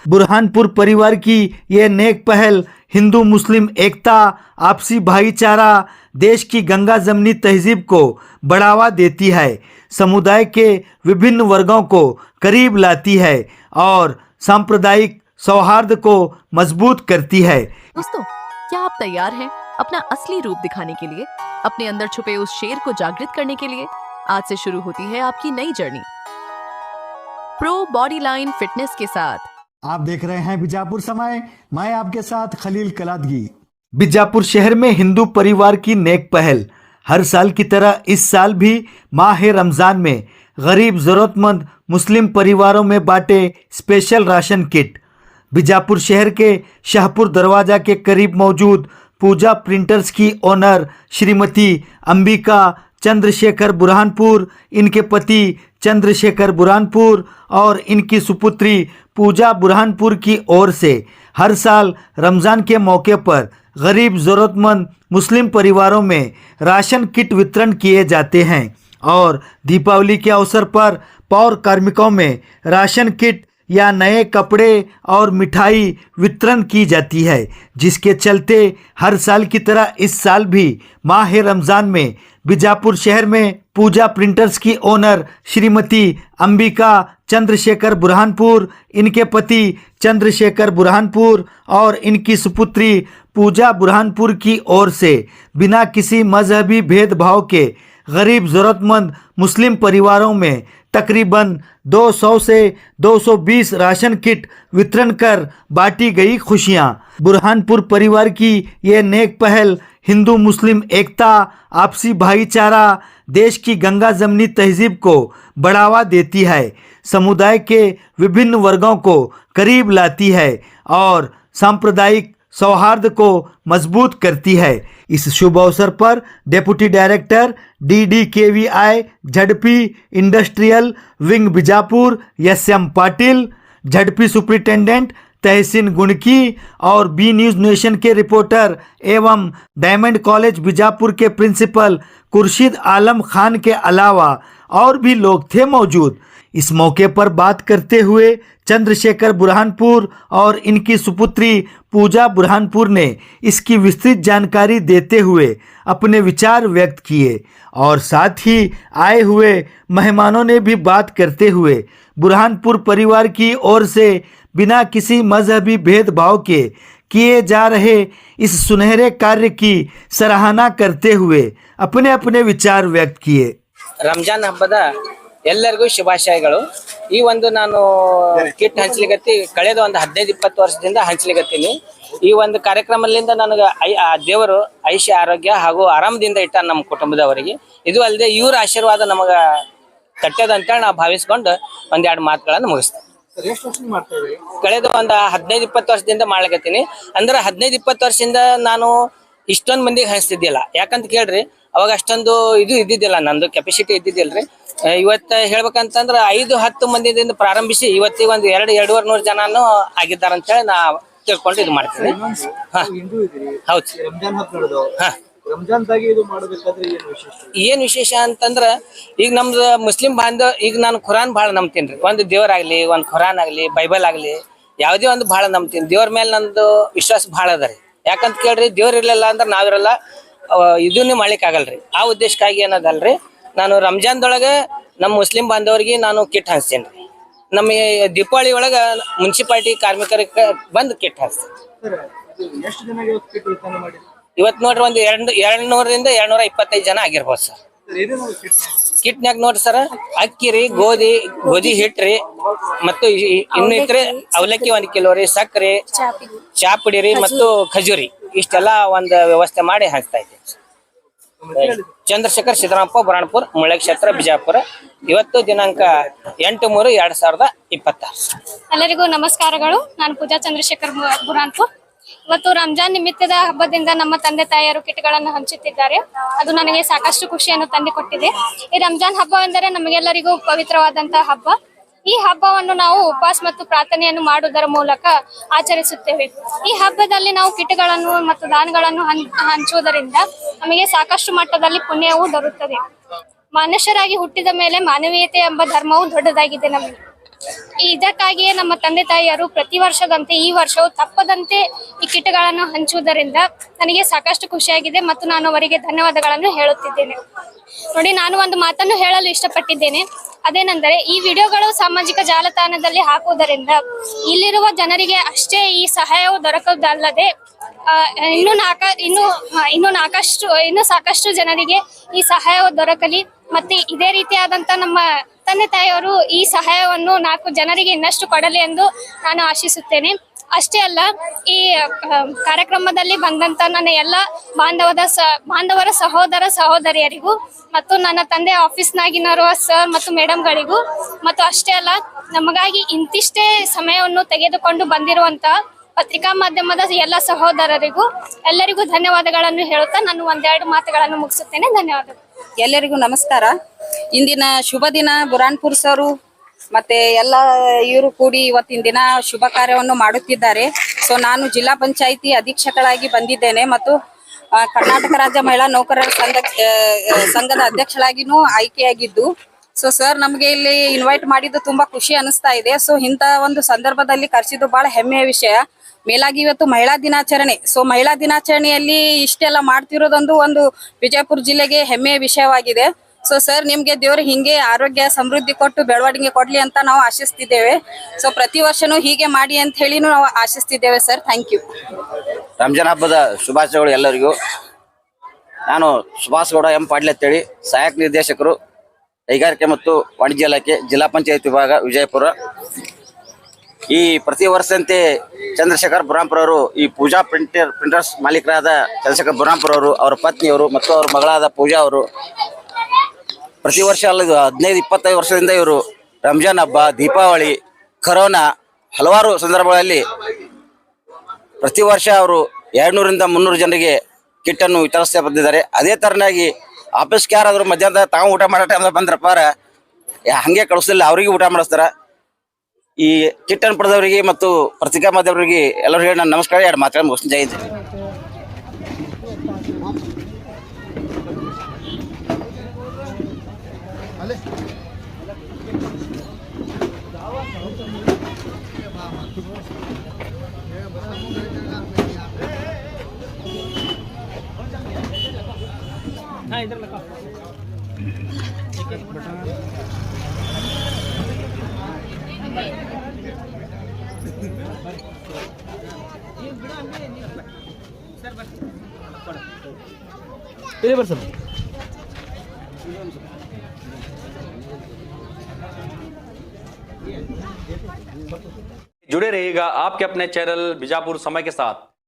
बुरहानपुर परिवार की ये नेक पहल हिंदू मुस्लिम एकता, आपसी भाईचारा, देश की गंगा जमनी तहजीब को बढ़ावा देती है, समुदाय के विभिन्न वर्गों को करीब लाती है और सांप्रदायिक सौहार्द को मजबूत करती है। दोस्तों, क्या आप तैयार हैं अपना असली रूप दिखाने के लिए, अपने अंदर छुपे उस शेर को जागृत करने के लिए? आज से शुरू होती है आपकी नई journey pro body line fitness के साथ। आप देख रहे हैं बीजापुर समय, मैं आपके साथ खलील कलादगी। बीजापुर शहर में हिंदू परिवार की नेक पहल। हर साल की तरह इस साल भी माह रमजान में गरीब जरूरतमंद मुस्लिम परिवारों में बांटे स्पेशल राशन किट। बीजापुर शहर के शाहपुर दरवाजा के करीब मौजूद पूजा प्रिंटर्स की ओनर श्रीमती अंबिका चंद्रशेखर बुरहानपुर, इनके पति चंद्रशेखर बुरहानपुर और इनकी सुपुत्री पूजा बुरहानपुर की ओर से हर साल रमज़ान के मौके पर गरीब ज़रूरतमंद मुस्लिम परिवारों में राशन किट वितरण किए जाते हैं और दीपावली के अवसर पर पौर कार्मिकों में राशन किट या नए कपड़े और मिठाई वितरण की जाती है, जिसके चलते हर साल की तरह इस साल भी माह रमज़ान में बीजापुर शहर में पूजा प्रिंटर्स की ओनर श्रीमती अंबिका चंद्रशेखर बुरहानपुर, इनके पति चंद्रशेखर बुरहानपुर और इनकी सुपुत्री पूजा बुरहानपुर की ओर से बिना किसी मजहबी भेदभाव के गरीब ज़रूरतमंद मुस्लिम परिवारों में तकरीबन 200 से 220 राशन किट वितरण कर बांटी गई खुशियां। बुरहानपुर परिवार की ये नेक पहल हिंदू मुस्लिम एकता, आपसी भाईचारा, देश की गंगा जमनी तहजीब को बढ़ावा देती है, समुदाय के विभिन्न वर्गों को करीब लाती है और सांप्रदायिक सौहार्द को मजबूत करती है। इस शुभ अवसर पर deputy director DDKVI ZP industrial wing Bijapur SM Patil, ZP superintendent Tahseen Gunki और बी न्यूज़ नेशन के रिपोर्टर एवं डायमंड कॉलेज बीजापुर के प्रिंसिपल खुर्शीद आलम खान के अलावा और भी लोग थे मौजूद। इस मौके पर बात करते हुए चंद्रशेखर बुरहानपुर और इनकी सुपुत्री पूजा बुरहानपुर ने इसकी विस्तृत जानकारी देते हुए अपने विचार व्यक्त किए और साथ ही आए हुए मेहमानों ने भी बात करते हुए बुरहानपुर परिवार की ओर से बिना किसी मजहबी भेदभाव के किए जा रहे इस सुनहरे कार्य की सराहना करते हुए अपने अपने विचार व्यक्त किए। ರಂಜಾನ್ ಹಬ್ಬದ ಎಲ್ಲರಿಗೂ ಶುಭಾಶಯಗಳು। ಈ ಒಂದು ನಾನು ಕಿಟ್ ಹಂಚಲಿಗತ್ತಿ ಕಳೆದ ಒಂದು 15-20 ವರ್ಷದಿಂದ ಹಂಚಲಿಗತ್ತೀನಿ। ಈ ಒಂದು ಕಾರ್ಯಕ್ರಮದಿಂದ ನನಗೆ ದೇವರು ಐಶ್ಯ ಆರೋಗ್ಯ ಹಾಗೂ ಆರಾಮದಿಂದ ಇಟ್ಟ ನಮ್ಮ ಕುಟುಂಬದವರಿಗೆ, ಇದು ಅಲ್ಲದೆ ಇವ್ರ ಆಶೀರ್ವಾದ ನಮಗೆ ತಟ್ಟದ ಅಂತೇಳಿ ನಾವು ಭಾವಿಸ್ಕೊಂಡು ಒಂದೆರಡು ಮಾತುಗಳನ್ನು ಮುಗಿಸ್ತೇನೆ। ಕಳೆದ ಒಂದು 15-20 ವರ್ಷದಿಂದ ಮಾಡ್ಲಿಕತ್ತೀನಿ। ಅಂದ್ರೆ 15-20 ವರ್ಷದಿಂದ ನಾನು ಇಷ್ಟೊಂದು ಮಂದಿಗೆ ಹಂಚ್ತಿದ್ದಿಲ್ಲ, ಯಾಕಂತ ಕೇಳ್ರಿ ಅವಾಗ ಅಷ್ಟೊಂದು ಇದು ಇದ್ದಿದ್ದಿಲ್ಲ, ನಂದು ಕೆಪಾಸಿಟಿ ಇದ್ದಿದ್ದಿಲ್ರಿ। ಇವತ್ತು ಹೇಳ್ಬೇಕಂತಂದ್ರೆ 5-10 ಮಂದಿದಿಂದ ಪ್ರಾರಂಭಿಸಿ ಇವತ್ತಿಗೆ ಒಂದು 200-250 ಜನನು ಆಗಿದ್ದಾರೆ ಅಂತೇಳಿ ನಾ ತಿಳ್ಕೊಂಡು ಇದು ಮಾಡ್ತೀನಿ। ಹೌದು, ಏನ್ ವಿಶೇಷ ಅಂತಂದ್ರ ಈಗ ನಮ್ದು ಮುಸ್ಲಿಂ ಬಾಂಧವ, ಈಗ ನಾನು ಖುರಾನ್ ಭಾಳ ನಂಬ್ತೀನಿ। ಒಂದು ದೇವರಾಗ್ಲಿ, ಒಂದು ಖುರಾನ್ ಆಗ್ಲಿ, ಬೈಬಲ್ ಆಗ್ಲಿ, ಯಾವುದೇ ಒಂದು ಭಾಳ ನಂಬ್ತೀನಿ। ದೇವ್ರ ಮೇಲೆ ನಂದು ವಿಶ್ವಾಸ ಭಾಳ ಅದ ರೀ। ಯಾಕಂತ ಕೇಳ್ರಿ, ದೇವ್ರ ಇರ್ಲಿಲ್ಲ ಅಂದ್ರೆ ನಾವಿರಲ್ಲ, ಇದನ್ನೇ ಮಾಡ್ಲಿಕ್ಕೆ ಆಗಲ್ರಿ। ಆ ಉದ್ದೇಶಕ್ಕಾಗಿ ಏನದಲ್ರಿ, ನಾನು ರಂಜಾನ್ದೊಳಗೆ ನಮ್ಮ ಮುಸ್ಲಿಂ ಬಾಂಧವರಿಗೆ ನಾನು ಕಿಟ್ ಹಂಚ್ತೀನಿ ರೀ। ನಮ್ಮ ದೀಪಾವಳಿ ಒಳಗೆ ಮುನ್ಸಿಪಾಲಿಟಿ ಕಾರ್ಮಿಕರಿಗೆ ಬಂದು ಕಿಟ್ ಹಂಚ್ತೀನಿ। ಇವತ್ತು ನೋಡ್ರಿ ಒಂದು 200ರಿಂದ 225 ಜನ ಆಗಿರ್ಬೋದು ಸರ್। ಕಿಟ್ನ್ಯಾಗ ನೋಡ್ರಿ ಸರ್, ಅಕ್ಕಿ ರೀ, ಗೋಧಿ ಹಿಟ್ರಿ, ಮತ್ತು ಇನ್ನು ಇದ್ರೆ ಅವಲಕ್ಕಿ 1 ಕಿಲೋ ರೀ, ಸಕ್ಕರೆ, ಚಾಪುಡಿ ರೀ ಮತ್ತು ಖಜೂರಿ, ಇಷ್ಟೆಲ್ಲ ಒಂದು ವ್ಯವಸ್ಥೆ ಮಾಡಿ ಹಂಚ್ತಾ ಇದ್ದೀವಿ। ಚಂದ್ರಶೇಖರ್ ಸಿದ್ದರಾಮಪ್ಪ ಬುರಾಣಪುರ್, ಮುಳ್ಳೆ ಕ್ಷೇತ್ರ, ಬಿಜಾಪುರ। ಇವತ್ತು ದಿನಾಂಕ 8/3/2026। ಎಲ್ಲರಿಗೂ ನಮಸ್ಕಾರಗಳು। ನಾನು ಪೂಜಾ ಚಂದ್ರಶೇಖರ್ ಬುರಾನ್ಪುರ್। ಇವತ್ತು ರಂಜಾನ್ ನಿಮಿತ್ತದ ಹಬ್ಬದಿಂದ ನಮ್ಮ ತಂದೆ ತಾಯಿಯರು ಕಿಟ್ಗಳನ್ನು ಹಂಚುತ್ತಿದ್ದಾರೆ, ಅದು ನನಗೆ ಸಾಕಷ್ಟು ಖುಷಿಯನ್ನು ತಂದುಕೊಟ್ಟಿದೆ। ಈ ರಂಜಾನ್ ಹಬ್ಬ ಎಂದರೆ ನಮಗೆಲ್ಲರಿಗೂ ಪವಿತ್ರವಾದಂತಹ ಹಬ್ಬ। ಈ ಹಬ್ಬವನ್ನು ನಾವು ಉಪವಾಸ ಮತ್ತು ಪ್ರಾರ್ಥನೆಯನ್ನು ಮಾಡುವುದರ ಮೂಲಕ ಆಚರಿಸುತ್ತೇವೆ। ಈ ಹಬ್ಬದಲ್ಲಿ ನಾವು ಕಿಟ್ಗಳನ್ನು ಮತ್ತು ದಾನಗಳನ್ನು ಹಂಚುವುದರಿಂದ ನಮಗೆ ಸಾಕಷ್ಟು ಮಟ್ಟದಲ್ಲಿ ಪುಣ್ಯವೂ ದೊರೆಯುತ್ತದೆ। ಮನುಷ್ಯರಾಗಿ ಹುಟ್ಟಿದ ಮೇಲೆ ಮಾನವೀಯತೆ ಎಂಬ ಧರ್ಮವು ದೊಡ್ಡದಾಗಿದೆ ನಮಗೆ। ಇದಕ್ಕಾಗಿಯೇ ನಮ್ಮ ತಂದೆ ತಾಯಿಯರು ಪ್ರತಿ ವರ್ಷದಂತೆ ಈ ವರ್ಷವೂ ತಪ್ಪದಂತೆ ಈ ಕಿಟ್ಗಳನ್ನು ಹಂಚುವುದರಿಂದ ನನಗೆ ಸಾಕಷ್ಟು ಖುಷಿಯಾಗಿದೆ ಮತ್ತು ನಾನು ಅವರಿಗೆ ಧನ್ಯವಾದಗಳನ್ನು ಹೇಳುತ್ತಿದ್ದೇನೆ. ನೋಡಿ, ನಾನು ಒಂದು ಮಾತನ್ನು ಹೇಳಲು ಇಷ್ಟಪಟ್ಟಿದ್ದೇನೆ. ಅದೇನೆಂದರೆ, ಈ ವಿಡಿಯೋಗಳು ಸಾಮಾಜಿಕ ಜಾಲತಾಣದಲ್ಲಿ ಹಾಕುವುದರಿಂದ ಇಲ್ಲಿರುವ ಜನರಿಗೆ ಅಷ್ಟೇ ಈ ಸಹಾಯವು ದೊರಕುವುದಲ್ಲದೆ ಇನ್ನು ಸಾಕಷ್ಟು ಜನರಿಗೆ ಈ ಸಹಾಯವು ದೊರಕಲಿ. ಮತ್ತೆ ಇದೇ ರೀತಿಯಾದಂತ ನಮ್ಮ ತಂದೆ ತಾಯಿಯವರು ಈ ಸಹಾಯವನ್ನು 4 ಜನರಿಗೆ ಇನ್ನಷ್ಟು ಕೊಡಲಿ ಎಂದು ನಾನು ಆಶಿಸುತ್ತೇನೆ. ಅಷ್ಟೇ ಅಲ್ಲ, ಈ ಕಾರ್ಯಕ್ರಮದಲ್ಲಿ ಬಂದಂತ ನನ್ನ ಎಲ್ಲ ಬಾಂಧವರ ಸಹೋದರ ಸಹೋದರಿಯರಿಗೂ ಮತ್ತು ನನ್ನ ತಂದೆ ಆಫೀಸ್ನಾಗಿನರುವ ಸರ್ ಮತ್ತು ಮೇಡಮ್ಗಳಿಗೂ ಮತ್ತು ಅಷ್ಟೇ ಅಲ್ಲ, ನಮಗಾಗಿ ಇಂತಿಷ್ಟೇ ಸಮಯವನ್ನು ತೆಗೆದುಕೊಂಡು ಬಂದಿರುವಂತಹ ಪತ್ರಿಕಾ ಮಾಧ್ಯಮದ ಎಲ್ಲ ಸಹೋದರರಿಗೂ ಎಲ್ಲರಿಗೂ ಧನ್ಯವಾದಗಳನ್ನು ಹೇಳುತ್ತಾ ನಾನು ಒಂದೆರಡು ಮಾತುಗಳನ್ನು ಮುಗಿಸುತ್ತೇನೆ. ಧನ್ಯವಾದಗಳು. ಎಲ್ಲರಿಗೂ ನಮಸ್ಕಾರ. ಇಂದಿನ ಶುಭ ದಿನ ಬುರಾನ್ಪುರ್ ಸರು ಮತ್ತೆ ಎಲ್ಲ ಇವರು ಕೂಡಿ ಇವತ್ತಿನ ದಿನ ಶುಭ ಕಾರ್ಯವನ್ನು ಮಾಡುತ್ತಿದ್ದಾರೆ. ಸೊ ನಾನು ಜಿಲ್ಲಾ ಪಂಚಾಯಿತಿ ಅಧೀಕ್ಷಕಳಾಗಿ ಬಂದಿದ್ದೇನೆ ಮತ್ತು ಕರ್ನಾಟಕ ರಾಜ್ಯ ಮಹಿಳಾ ನೌಕರರ ಸಂಘದ ಅಧ್ಯಕ್ಷಳಾಗಿನೂ ಆಯ್ಕೆಯಾಗಿದ್ದು, ಸೊ ಸರ್ ನಮಗೆ ಇಲ್ಲಿ ಇನ್ವೈಟ್ ಮಾಡಿದ್ದು ತುಂಬಾ ಖುಷಿ ಅನಿಸ್ತಾ ಇದೆ. ಸೊ ಇಂಥ ಒಂದು ಸಂದರ್ಭದಲ್ಲಿ ಕರೆಸಿದ್ದು ಬಹಳ ಹೆಮ್ಮೆಯ ವಿಷಯ. ಮೇಲಾಗಿ ಇವತ್ತು ಮಹಿಳಾ ದಿನಾಚರಣೆ. ಸೊ ಮಹಿಳಾ ದಿನಾಚರಣೆಯಲ್ಲಿ ಇಷ್ಟೆಲ್ಲ ಮಾಡ್ತಿರೋದೊಂದು ವಿಜಯಪುರ ಜಿಲ್ಲೆಗೆ ಹೆಮ್ಮೆಯ ವಿಷಯವಾಗಿದೆ. ಸೊ ಸರ್, ನಿಮ್ಗೆ ದೇವರು ಹಿಂಗೆ ಆರೋಗ್ಯ ಸಮೃದ್ಧಿ ಕೊಟ್ಟು ಬೆಳವಣಿಗೆ ಕೊಡ್ಲಿ ಅಂತ ನಾವು ಆಶಿಸ್ತಿದ್ದೇವೆ. ಸೊ ಪ್ರತಿ ವರ್ಷನೂ ಹೀಗೆ ಮಾಡಿ ಅಂತ ಹೇಳಿ ನಾವು ಆಶಿಸ್ತಿದ್ದೇವೆ ಸರ್. Thank you. ರಂಜಾನ್ ಹಬ್ಬದ ಶುಭಾಶಯಗಳು ಎಲ್ಲರಿಗೂ. ನಾನು ಸುಭಾಷ್ ಗೌಡ ಎಂ ಪಾಟೀಲ್ ಅಂತೇಳಿ, ಸಹಾಯಕ ನಿರ್ದೇಶಕರು ಕೈಗಾರಿಕೆ ಮತ್ತು ವಾಣಿಜ್ಯ ಇಲಾಖೆ, ಜಿಲ್ಲಾ ಪಂಚಾಯತ್ ವಿಭಾಗ, ವಿಜಯಪುರ. ಈ ಪ್ರತಿ ವರ್ಷದಂತೆ ಚಂದ್ರಶೇಖರ್ ಬುರಾಂಪುರ ಅವರು, ಈ ಪೂಜಾ ಪ್ರಿಂಟರ್ಸ್ ಮಾಲೀಕರಾದ ಚಂದ್ರಶೇಖರ್ ಬುರಾಂಪುರ ಅವರು, ಅವರ ಪತ್ನಿಯವರು ಮತ್ತು ಅವರ ಮಗಳಾದ ಪೂಜಾ ಅವರು ಪ್ರತಿ ವರ್ಷ ಅಲ್ಲ, 15-25 ವರ್ಷದಿಂದ ಇವರು ರಂಜಾನ್ ಹಬ್ಬ, ದೀಪಾವಳಿ, ಕರೋನಾ ಹಲವಾರು ಸಂದರ್ಭಗಳಲ್ಲಿ ಪ್ರತಿ ವರ್ಷ ಅವರು 200-300 ಜನರಿಗೆ ಕಿಟ್ಟನ್ನು ವಿತರಿಸ್ತಾ ಬಂದಿದ್ದಾರೆ. ಅದೇ ತರನಾಗಿ ಆಫೀಸ್ಗೆ ಯಾರಾದರೂ ಮಧ್ಯಾಹ್ನದ ತಾವು ಊಟ ಮಾಡೋ ಟೈಮ್ದಾಗ ಬಂದ್ರಪ್ಪ ಹಂಗೆ ಕಳಿಸ್ಲಿಲ್ಲ, ಅವರಿಗೆ ಊಟ ಮಾಡಿಸ್ತಾರ. ಈ ಕಿಟ್ಟನ್ನು ಪಡೆದವರಿಗೆ ಮತ್ತು ಪತ್ರಿಕಾ ಮಾಧ್ಯಮರಿಗೆ ಎಲ್ಲರಿಗೂ ನಾನು ನಮಸ್ಕಾರ. 2 ಮಾತುಗಳನ್ನು ಮುಗಿಸ್ತೀನಿ. ಜೈ ಹಿಂದ್. जुड़े रहिएगा आपके अपने चैनल बीजापुर समय के साथ।